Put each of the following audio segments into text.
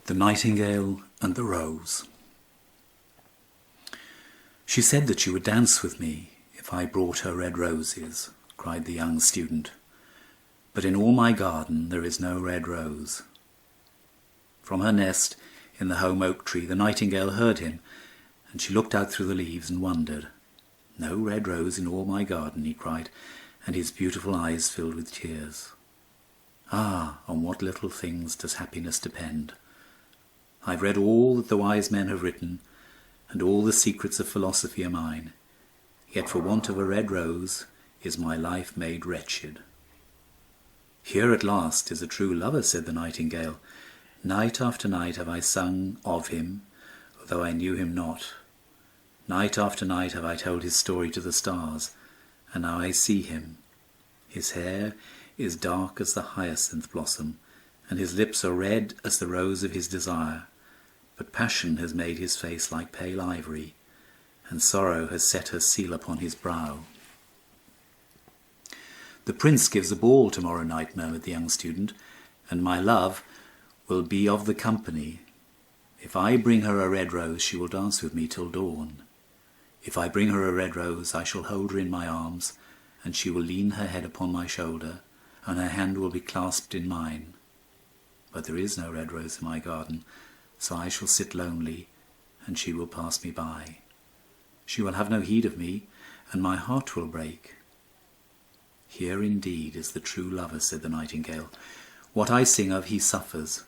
The Nightingale and the Rose. She said that she would dance with me if I brought her red roses, cried the young student. But in all my garden there is no red rose. From her nest in the home oak tree the nightingale heard him, and she looked out through the leaves and wondered. No red rose in all my garden, he cried, and his beautiful eyes filled with tears. Ah, on what little things does happiness depend! I've read all that the wise men have written, and all the secrets of philosophy are mine. Yet for want of a red rose is my life made wretched. Here at last is a true lover, said the nightingale. Night after night have I sung of him, though I knew him not. Night after night have I told his story to the stars, and now I see him. His hair is dark as the hyacinth blossom, and his lips are red as the rose of his desire. But passion has made his face like pale ivory, and sorrow has set her seal upon his brow. The prince gives a ball tomorrow night, murmured the young student, and my love will be of the company. If I bring her a red rose, she will dance with me till dawn. If I bring her a red rose, I shall hold her in my arms, and she will lean her head upon my shoulder, and her hand will be clasped in mine. But there is no red rose in my garden, so I shall sit lonely, and she will pass me by. She will have no heed of me, and my heart will break. Here indeed is the true lover, said the nightingale. What I sing of he suffers.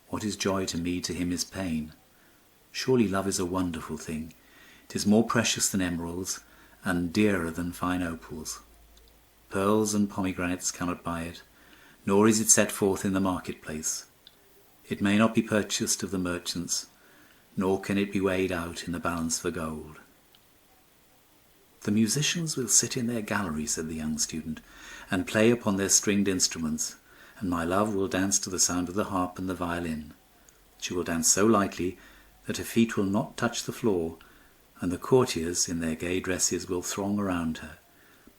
What is joy to me, to him is pain. Surely love is a wonderful thing. It is more precious than emeralds, and dearer than fine opals. Pearls and pomegranates cannot buy it, nor is it set forth in the marketplace. It may not be purchased of the merchants, nor can it be weighed out in the balance for gold. The musicians will sit in their gallery, said the young student, and play upon their stringed instruments, and my love will dance to the sound of the harp and the violin. She will dance so lightly that her feet will not touch the floor, and the courtiers in their gay dresses will throng around her.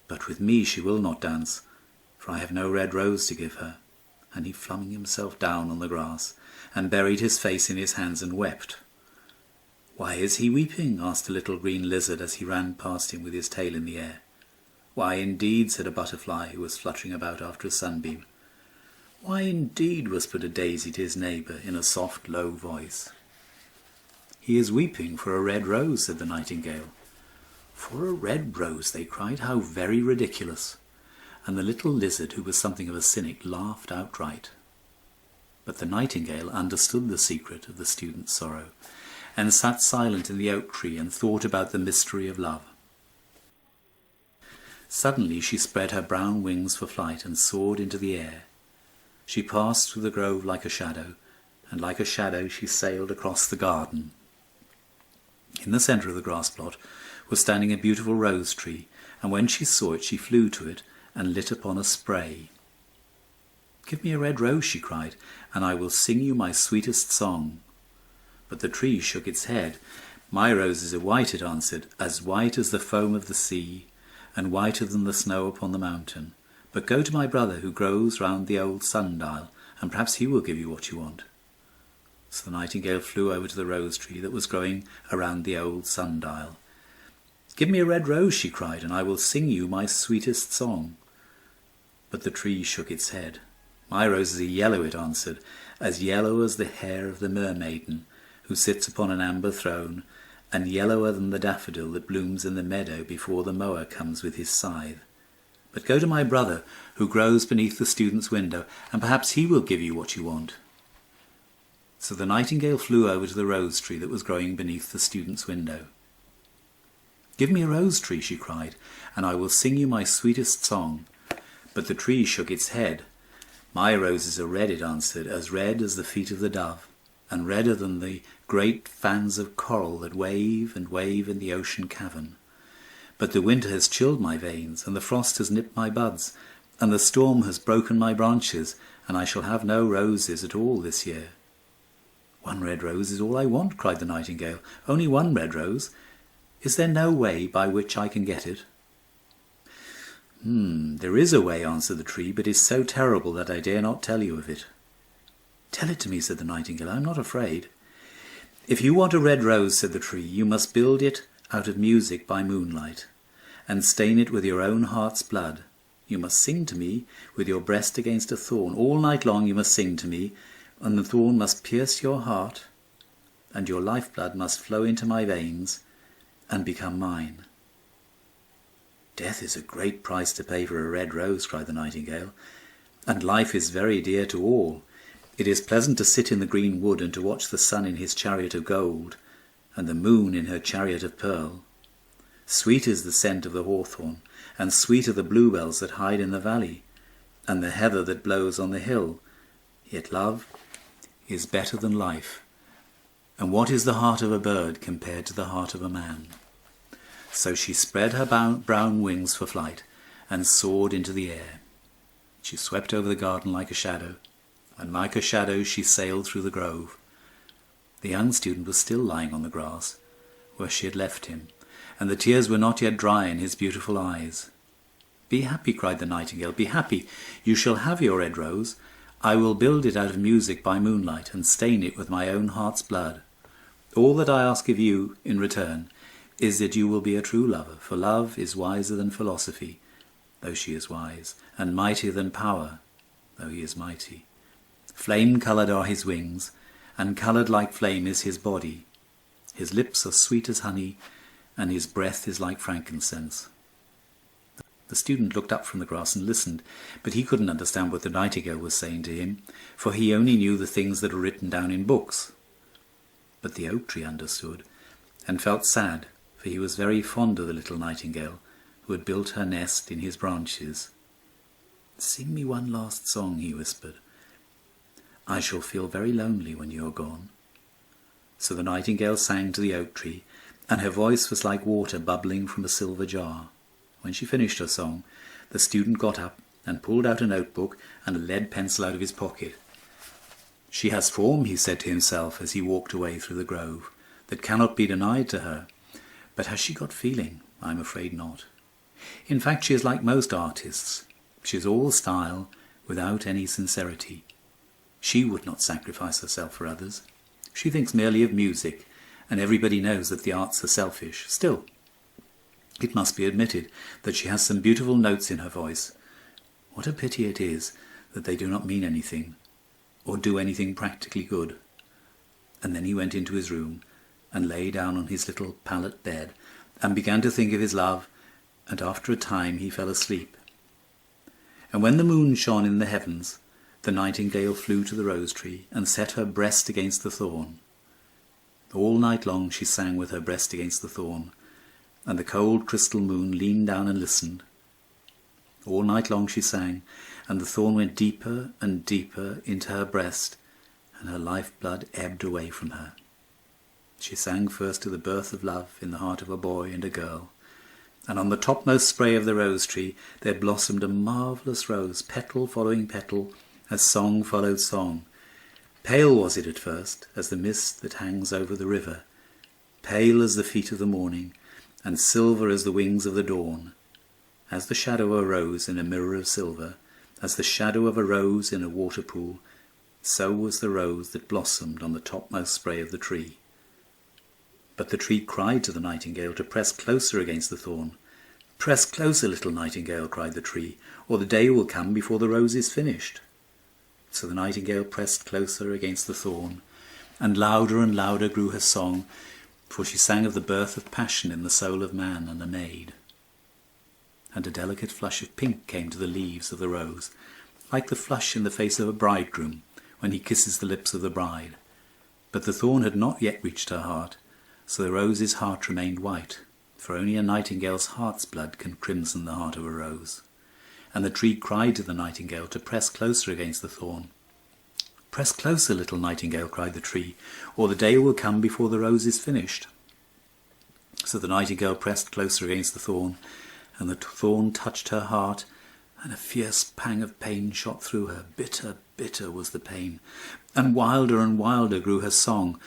But with me she will not dance, for I have no red rose to give her. And he flung himself down on the grass, and buried his face in his hands and wept. Why is he weeping? Asked a little green lizard as he ran past him with his tail in the air. Why indeed, said a butterfly who was fluttering about after a sunbeam. Why indeed, whispered a daisy to his neighbour in a soft, low voice. He is weeping for a red rose, said the nightingale. For a red rose, they cried, how very ridiculous. And the little lizard, who was something of a cynic, laughed outright. But the nightingale understood the secret of the student's sorrow, and sat silent in the oak tree and thought about the mystery of love. Suddenly she spread her brown wings for flight and soared into the air. She passed through the grove like a shadow, and like a shadow she sailed across the garden. In the centre of the grass plot was standing a beautiful rose tree, and when she saw it she flew to it and lit upon a spray. Give me a red rose, she cried, and I will sing you my sweetest song. But the tree shook its head. My roses are white, it answered, as white as the foam of the sea, and whiter than the snow upon the mountain. But go to my brother who grows round the old sundial, and perhaps he will give you what you want. So the nightingale flew over to the rose tree that was growing around the old sundial. Give me a red rose, she cried, and I will sing you my sweetest song. But the tree shook its head. My roses are yellow, it answered, as yellow as the hair of the mermaiden, who sits upon an amber throne, and yellower than the daffodil that blooms in the meadow before the mower comes with his scythe. But go to my brother, who grows beneath the student's window, and perhaps he will give you what you want. So the nightingale flew over to the rose tree that was growing beneath the student's window. Give me a rose tree, she cried, and I will sing you my sweetest song. But the tree shook its head. My roses are red, it answered, as red as the feet of the dove, and redder than the great fans of coral that wave and wave in the ocean cavern. But the winter has chilled my veins, and the frost has nipped my buds, and the storm has broken my branches, and I shall have no roses at all this year. One red rose is all I want, cried the nightingale. Only one red rose. Is there no way by which I can get it? There is a way, answered the tree, but it is so terrible that I dare not tell you of it. "Tell it to me," said the nightingale. "I'm not afraid." "If you want a red rose," said the tree, "you must build it out of music by moonlight, and stain it with your own heart's blood. You must sing to me with your breast against a thorn. All night long you must sing to me, and the thorn must pierce your heart, and your lifeblood must flow into my veins and become mine." "Death is a great price to pay for a red rose," cried the nightingale, "and life is very dear to all. It is pleasant to sit in the green wood and to watch the sun in his chariot of gold, and the moon in her chariot of pearl. Sweet is the scent of the hawthorn, and sweet are the bluebells that hide in the valley, and the heather that blows on the hill. Yet love is better than life. And what is the heart of a bird compared to the heart of a man?" So she spread her brown wings for flight and soared into the air. She swept over the garden like a shadow, and like a shadow she sailed through the grove. The young student was still lying on the grass where she had left him, and the tears were not yet dry in his beautiful eyes. "Be happy," cried the nightingale, "be happy. You shall have your red rose. I will build it out of music by moonlight, and stain it with my own heart's blood. All that I ask of you in return is that you will be a true lover, for love is wiser than philosophy, though she is wise, and mightier than power, though he is mighty. Flame-coloured are his wings, and coloured like flame is his body. His lips are sweet as honey, and his breath is like frankincense." The student looked up from the grass and listened, but he couldn't understand what the nightingale was saying to him, for he only knew the things that were written down in books. But the oak tree understood, and felt sad, for he was very fond of the little nightingale, who had built her nest in his branches. "Sing me one last song," he whispered. "I shall feel very lonely when you are gone." So the nightingale sang to the oak tree, and her voice was like water bubbling from a silver jar. When she finished her song, the student got up and pulled out a notebook and a lead pencil out of his pocket. "She has form," he said to himself as he walked away through the grove, "that cannot be denied to her. But has she got feeling? I am afraid not. In fact, she is like most artists. She is all style without any sincerity. She would not sacrifice herself for others. She thinks merely of music, and everybody knows that the arts are selfish. Still, it must be admitted that she has some beautiful notes in her voice. What a pity it is that they do not mean anything, or do anything practically good." And then he went into his room and lay down on his little pallet bed and began to think of his love, and after a time he fell asleep. And when the moon shone in the heavens, the nightingale flew to the rose tree and set her breast against the thorn. All night long she sang with her breast against the thorn, and the cold crystal moon leaned down and listened. All night long she sang, and the thorn went deeper and deeper into her breast, and her lifeblood ebbed away from her. She sang first to the birth of love in the heart of a boy and a girl, and on the topmost spray of the rose tree there blossomed a marvellous rose, petal following petal, as song followed song. Pale was it at first, as the mist that hangs over the river, pale as the feet of the morning, and silver as the wings of the dawn. As the shadow of a rose in a mirror of silver, as the shadow of a rose in a water pool, so was the rose that blossomed on the topmost spray of the tree. But the tree cried to the nightingale to press closer against the thorn. "Press closer, little nightingale," cried the tree, "or the day will come before the rose is finished." So the nightingale pressed closer against the thorn, and louder grew her song, for she sang of the birth of passion in the soul of man and a maid. And a delicate flush of pink came to the leaves of the rose, like the flush in the face of a bridegroom when he kisses the lips of the bride. But the thorn had not yet reached her heart, so the rose's heart remained white, for only a nightingale's heart's blood can crimson the heart of a rose. And the tree cried to the nightingale to press closer against the thorn. "Press closer, little nightingale," cried the tree, "or the day will come before the rose is finished." So the nightingale pressed closer against the thorn, and the thorn touched her heart, and a fierce pang of pain shot through her. Bitter, bitter was the pain, and wilder grew her song,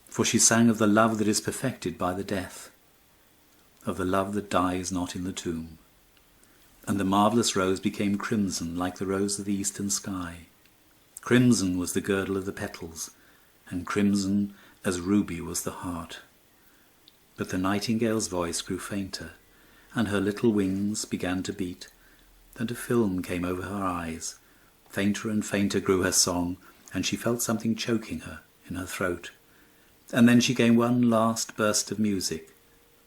for she sang of the love that is perfected by the death, of the love that dies not in the tomb. And the marvellous rose became crimson like the rose of the eastern sky. Crimson was the girdle of the petals, and crimson as ruby was the heart. But the nightingale's voice grew fainter, and her little wings began to beat, and a film came over her eyes. Fainter and fainter grew her song, and she felt something choking her in her throat. And then she gave one last burst of music.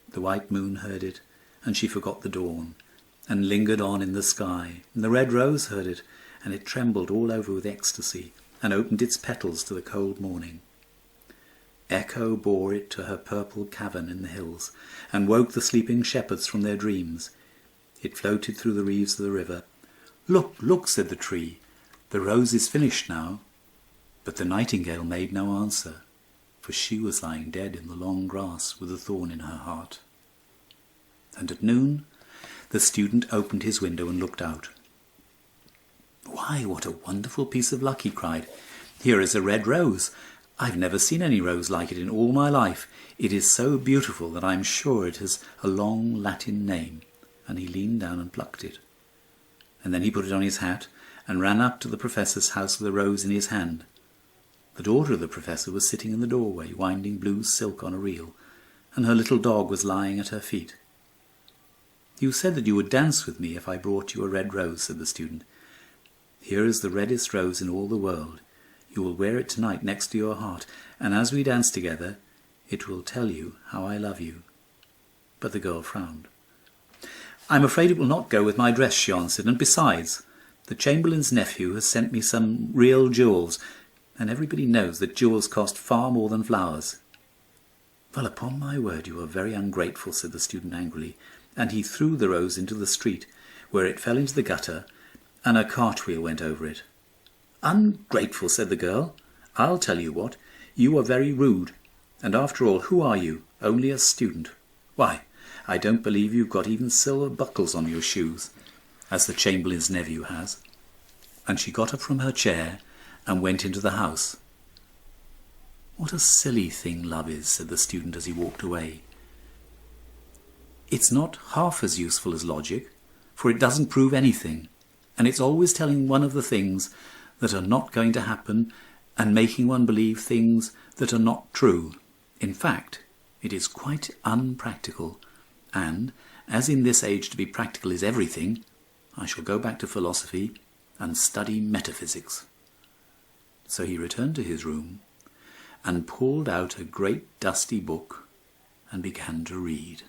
The white moon heard it, and she forgot the dawn, and lingered on in the sky. And the red rose heard it, and it trembled all over with ecstasy, and opened its petals to the cold morning. Echo bore it to her purple cavern in the hills, and woke the sleeping shepherds from their dreams. It floated through the reeds of the river. "Look, look," said the tree, "the rose is finished now." But the nightingale made no answer, for she was lying dead in the long grass with a thorn in her heart. And at noon the student opened his window and looked out. "Why, what a wonderful piece of luck," he cried. "Here is a red rose. I've never seen any rose like it in all my life. It is so beautiful that I'm sure it has a long Latin name." And he leaned down and plucked it. And then he put it on his hat and ran up to the professor's house with a rose in his hand. The daughter of the professor was sitting in the doorway, winding blue silk on a reel, and her little dog was lying at her feet. "You said that you would dance with me if I brought you a red rose," said the student. "Here is the reddest rose in all the world. You will wear it tonight next to your heart, and as we dance together, it will tell you how I love you." But the girl frowned. "I'm afraid it will not go with my dress," she answered, "and besides, the Chamberlain's nephew has sent me some real jewels, and everybody knows that jewels cost far more than flowers." "Well, upon my word, you are very ungrateful," said the student angrily, and he threw the rose into the street, where it fell into the gutter, and a cartwheel went over it. "Ungrateful," said the girl. "I'll tell you what, you are very rude, and after all, who are you? Only a student. Why, I don't believe you've got even silver buckles on your shoes, as the Chamberlain's nephew has." And she got up from her chair and went into the house. "What a silly thing love is," said the student as he walked away. "It's not half as useful as logic, for it doesn't prove anything, and it's always telling one of the things that are not going to happen and making one believe things that are not true. In fact, it is quite unpractical, and, as in this age to be practical is everything, I shall go back to philosophy and study metaphysics." So he returned to his room and pulled out a great dusty book and began to read.